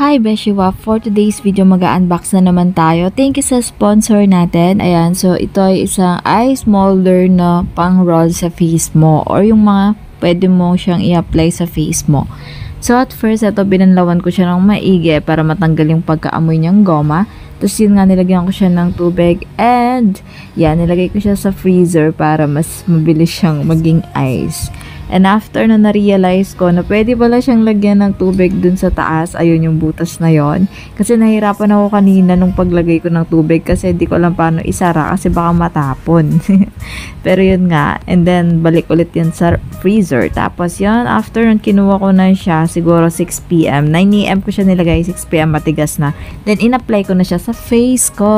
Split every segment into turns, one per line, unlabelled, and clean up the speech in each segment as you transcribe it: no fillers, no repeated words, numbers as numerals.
Hi Beshiwa, for today's video mag-unbox na naman tayo. Thank you sa sponsor natin. Ayan, so ito ay isang ice molder na pang roll sa face mo or yung mga pwede mo siyang i-apply sa face mo. So at first, ito binanlawan ko siya ng maigi para matanggal yung pagkaamoy niyang goma. Tapos yun nga, nilagyan ko siya ng tubig and yan, nilagay ko siya sa freezer para mas mabilis siyang maging ice. And after na na-realize ko na pwede pala siyang lagyan ng tubig dun sa taas, ayun yung butas na yon. Kasi nahirapan ako kanina nung paglagay ko ng tubig kasi di ko alam paano isara kasi baka matapon. Pero yun nga, and then balik ulit yun sa freezer. Tapos yun, after nun kinuha ko na siya, siguro 6 p.m. 9 a.m. ko siya nilagay, 6 p.m. matigas na. Then in-apply ko na siya sa face ko.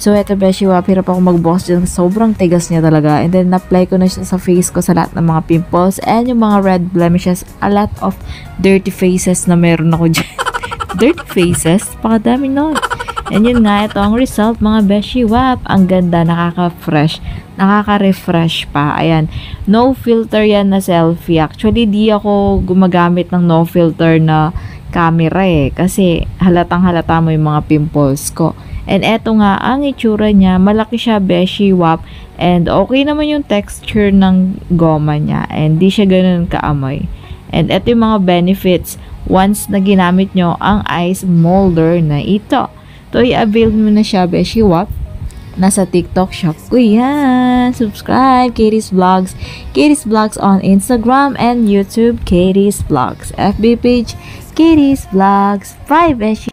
So, eto Beshiwa, hirap ako magbukas dyan. Sobrang tigas niya talaga. And then, na-apply ko na siya sa face ko sa lahat ng mga pimples and yung mga red blemishes. A lot of dirty faces na meron ako dyan. Dirty faces? Pakadami nun. And yun nga, ito ang result, mga Beshiwa. Ang ganda, nakaka-fresh. Nakaka-refresh pa. Ayan. No filter yan na selfie. Actually, di ako gumagamit ng no filter na camera kasi halatang halata mo yung mga pimples ko. And eto nga, ang itsura niya, malaki siya, Beshiwa, and okay naman yung texture ng goma niya, and di siya ganun kaamoy. And eto yung mga benefits once na ginamit nyo ang ice molder na ito. So, i-avail mo na siya, Beshiwa. Nasa TikTok shop ko yan. Subscribe, Katie's Vlogs. Katie's Vlogs on Instagram and YouTube, Katie's Vlogs. FB page, Katie's Vlogs. Bye, Beshi.